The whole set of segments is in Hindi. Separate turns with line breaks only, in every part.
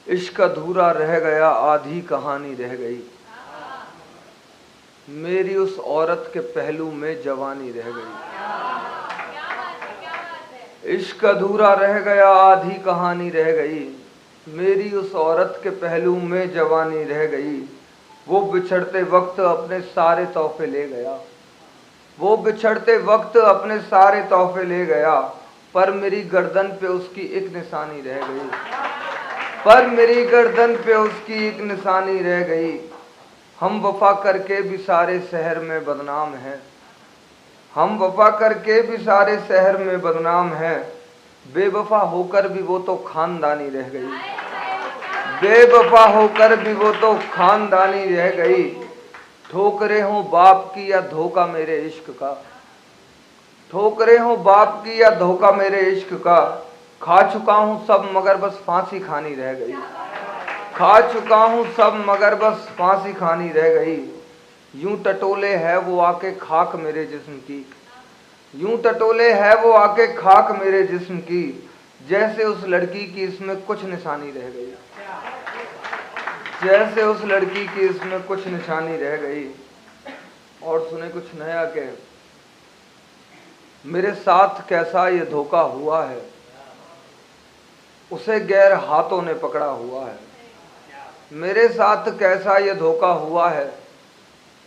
इश्क अधूरा रह गया, आधी कहानी रह गई। मेरी उस औरत के पहलू में जवानी रह गई। इश्क अधूरा रह गया, आधी कहानी रह गई। मेरी उस औरत के पहलू में जवानी रह गई। वो बिछड़ते वक्त अपने सारे तोहफे ले गया। वो बिछड़ते वक्त अपने सारे तोहफे ले गया। पर मेरी गर्दन पे उसकी एक निशानी रह गई। पर मेरी गर्दन पे उसकी एक निशानी रह गई। हम वफा करके भी सारे शहर में बदनाम हैं। हम वफा करके भी सारे शहर में बदनाम हैं। बेवफा होकर भी वो तो खानदानी रह गई। बेवफा होकर भी वो तो खानदानी रह गई। ठोकरे हों बाप की या धोखा मेरे इश्क का। ठोकरे हों बाप की या धोखा मेरे इश्क का। खा चुका हूँ सब मगर बस फांसी खानी रह गई। खा चुका हूँ सब मगर बस फांसी खानी रह गई। यूं टटोले है वो आके खाक मेरे जिस्म की। यूं टटोले है वो आके खाक मेरे जिस्म की। जैसे उस लड़की की इसमें कुछ निशानी रह गई। जैसे उस लड़की की इसमें कुछ निशानी रह गई। और सुने कुछ नया के, मेरे साथ कैसा ये धोखा हुआ है, उसे गैर हाथों ने पकड़ा हुआ है। मेरे साथ कैसा ये धोखा हुआ है,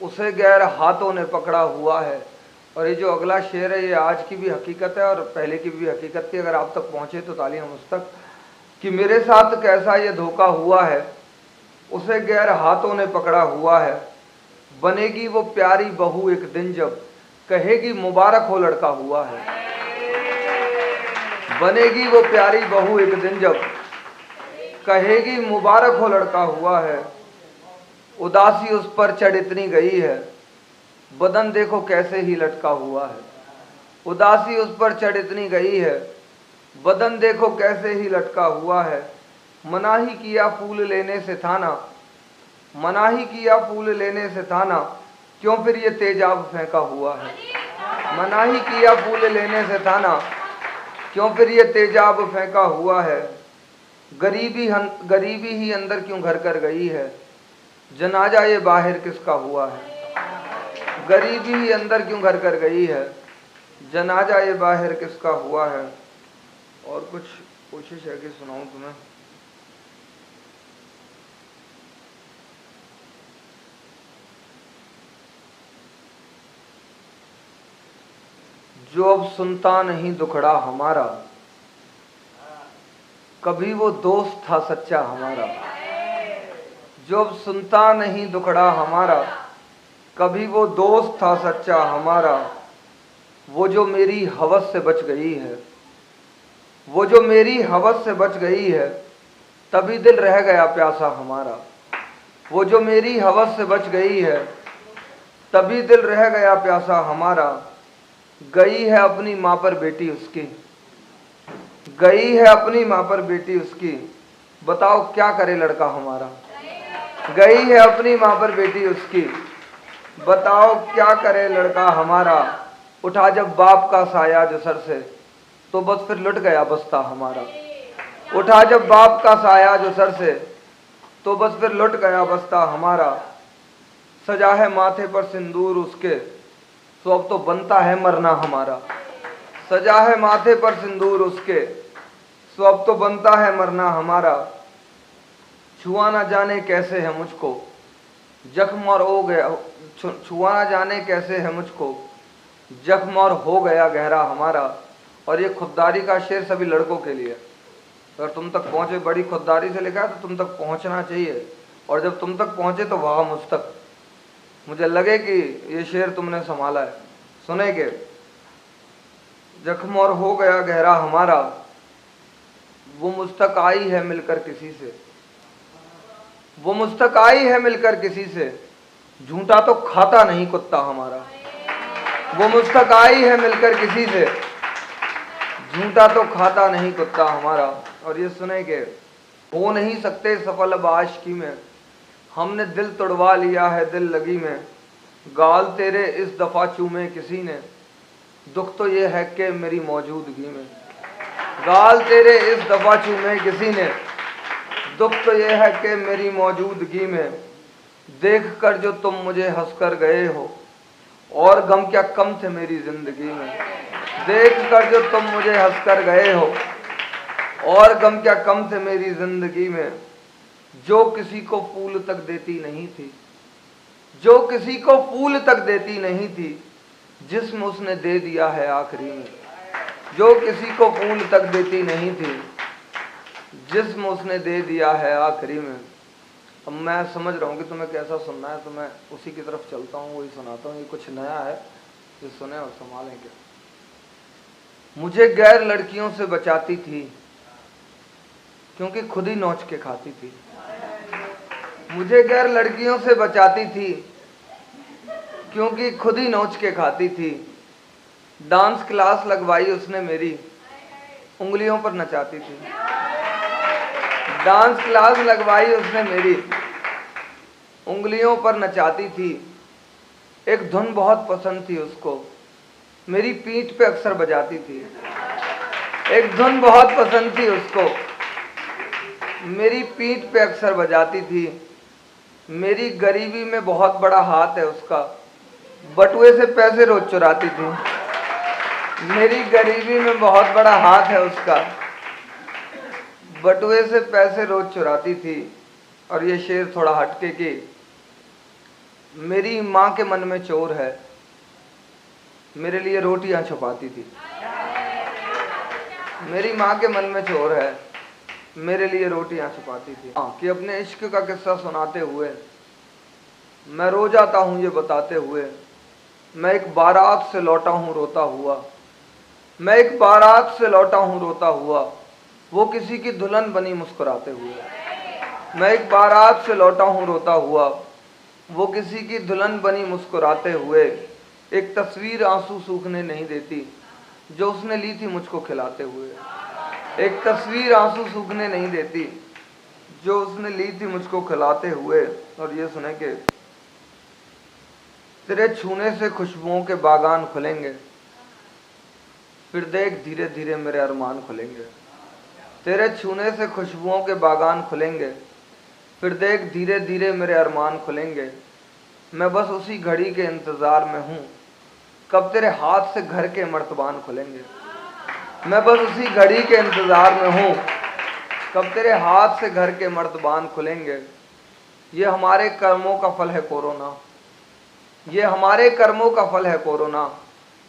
उसे गैर हाथों ने पकड़ा हुआ है। और ये जो अगला शेर है ये आज की भी हकीकत है और पहले की भी हकीकत थी। अगर आप तक पहुंचे तो तालियां मुझ तक। कि मेरे साथ कैसा ये धोखा हुआ है, उसे गैर हाथों ने पकड़ा हुआ है। बनेगी वो प्यारी बहू एक दिन जब कहेगी मुबारक हो लड़का हुआ है। बनेगी वो प्यारी बहू एक दिन जब कहेगी मुबारक हो लड़का हुआ है। उदासी उस पर चढ़ इतनी गई है, बदन देखो कैसे ही लटका हुआ है। उदासी उस पर चढ़ इतनी गई है, बदन देखो कैसे ही लटका हुआ है। मनाही किया फूल लेने से था ना, मनाही किया फूल लेने से था ना, क्यों फिर ये तेजाब फेंका हुआ है। मनाही किया फूल लेने से था ना, क्यों फिर ये तेजाब फेंका हुआ है। गरीबी ही अंदर क्यों घर कर गई है, जनाजा ये बाहर किसका हुआ है। गरीबी ही अंदर क्यों घर कर गई है, जनाजा ये बाहर किसका हुआ है। और कुछ कोशिश है कि सुनाऊं तुम्हें। जो अब सुनता नहीं दुखड़ा हमारा, कभी वो दोस्त था सच्चा हमारा। जो अब सुनता नहीं दुखड़ा हमारा, कभी वो दोस्त था सच्चा हमारा। वो जो मेरी हवस से बच गई है, वो जो मेरी हवस से बच गई है, तभी दिल रह गया प्यासा हमारा। वो जो मेरी हवस से बच गई है, तभी दिल रह गया प्यासा हमारा। गई है अपनी माँ पर बेटी उसकी, गई है अपनी माँ पर बेटी उसकी, बताओ क्या करे लड़का हमारा। गई है अपनी माँ पर बेटी उसकी, बताओ क्या करे लड़का हमारा। उठा जब बाप का साया जो सर से, तो बस फिर लुट गया बस्ता हमारा। उठा जब बाप का साया जो सर से, तो बस फिर लुट गया बस्ता हमारा। सजा है माथे पर सिंदूर उसके, तो अब तो बनता है मरना हमारा। सजा है माथे पर सिंदूर उसके, तो अब तो बनता है मरना हमारा। छुआ ना जाने कैसे है मुझको जख्म और हो गया, छुआ ना जाने कैसे है मुझको जख्म और हो गया गहरा हमारा। और ये खुददारी का शेर सभी लड़कों के लिए। अगर तुम तक पहुंचे, बड़ी खुददारी से लिखा है तो तुम तक पहुंचना चाहिए। और जब तुम तक पहुंचे तो वह मुझ तक, मुझे लगे कि ये शेर तुमने संभाला है। सुने के, जख्म और हो गया गहरा हमारा, वो मुझ तक आई है मिलकर किसी से। वो मुझ तक आई है मिलकर किसी से, झूठा तो खाता नहीं कुत्ता हमारा। वो मुझ तक आई है मिलकर किसी से, झूठा तो खाता नहीं कुत्ता हमारा। और ये सुने के, हो नहीं सकते सफल अब आशिकी में, हमने दिल तोड़वा लिया है दिल लगी में। गाल तेरे इस दफा चूमे किसी ने, दुख तो ये है कि मेरी मौजूदगी में। गाल तेरे इस दफा चूमे किसी ने, दुख तो ये है कि मेरी मौजूदगी में देख कर जो तुम मुझे हंसकर गए हो, और गम क्या कम थे मेरी जिंदगी में। देख कर जो तुम मुझे हंसकर गए हो, और गम क्या कम थे मेरी जिंदगी में। जो किसी को फूल तक देती नहीं थी, जो किसी को फूल तक देती नहीं थी, जिस्म उसने दे दिया है आखिरी में। जो किसी को फूल तक देती नहीं थी, जिस्म उसने दे दिया है आखिरी में। अब मैं समझ रहा हूँ कि तुम्हें कैसा सुनना है, तो मैं उसी की तरफ चलता हूँ, वही सुनाता हूँ। ये कुछ नया है, जो सुने और संभालें क्या। मुझे गैर लड़कियों से बचाती थी, क्योंकि खुद ही नोच के खाती थी। मुझे गैर लड़कियों से बचाती थी, क्योंकि खुद ही नोच के खाती थी। डांस क्लास लगवाई उसने मेरी, उंगलियों पर नचाती थी। डांस क्लास लगवाई उसने मेरी, उंगलियों पर नचाती थी। एक धुन बहुत पसंद थी उसको, मेरी पीठ पे अक्सर बजाती थी। एक धुन बहुत पसंद थी उसको, मेरी पीठ पे अक्सर बजाती थी। मेरी गरीबी में बहुत बड़ा हाथ है उसका, बटुए से पैसे रोज चुराती थी। मेरी गरीबी में बहुत बड़ा हाथ है उसका, बटुए से पैसे रोज चुराती थी। और ये शेर थोड़ा हटके कि मेरी माँ के मन में चोर है, मेरे लिए रोटियां छुपाती थी। मेरी माँ के मन में चोर है, मेरे लिए रोटियां छुपाती थी। कि अपने इश्क का किस्सा सुनाते हुए मैं रो जाता हूँ ये बताते हुए, मैं एक बारात से लौटा हूँ रोता हुआ। मैं एक बारात से लौटा हूँ रोता हुआ, वो किसी की दुल्हन बनी मुस्कुराते हुए। मैं एक बारात से लौटा हूँ रोता हुआ, वो किसी की दुल्हन बनी मुस्कुराते हुए। एक तस्वीर आंसू सूखने नहीं देती, जो उसने ली थी मुझको खिलाते हुए। एक तस्वीर आंसू सूखने नहीं देती, जो उसने ली थी मुझको खिलाते हुए। और ये सुने कि तेरे छूने से खुशबुओं के बागान खुलेंगे, फिर देख धीरे धीरे मेरे अरमान खुलेंगे। तेरे छूने से खुशबुओं के बागान खुलेंगे, फिर देख धीरे धीरे मेरे अरमान खुलेंगे। मैं बस उसी घड़ी के इंतजार में हूँ, कब तेरे हाथ से घर के मर्तबान खुलेंगे। मैं बस उसी घड़ी के इंतजार में हूँ, कब तेरे हाथ से घर के मर्तबान खुलेंगे। ये हमारे कर्मों का फल है कोरोना, ये हमारे कर्मों का फल है कोरोना।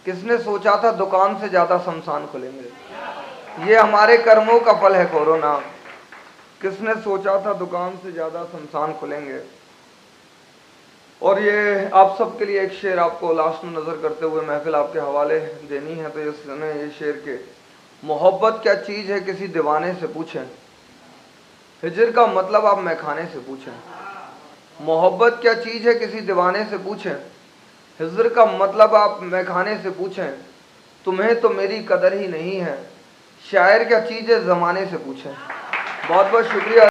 किसने सोचा था दुकान से ज्यादा शमशान खुलेंगे। ये हमारे कर्मों का फल है कोरोना, किसने सोचा था दुकान से ज्यादा शमशान खुलेंगे। और ये आप सबके लिए एक शेर आपको लास्ट में नजर करते हुए महफिल आपके हवाले देनी है, तो ये सुने ये शेर के। मोहब्बत क्या चीज है किसी दीवाने से पूछें, हिजर का मतलब आप मैखाने से पूछें। मोहब्बत क्या चीज है किसी दीवाने से पूछें, हिजर का मतलब आप मैखाने से पूछें। तुम्हें तो मेरी कदर ही नहीं है, शायर क्या चीज है जमाने से पूछें। बहुत बहुत शुक्रिया।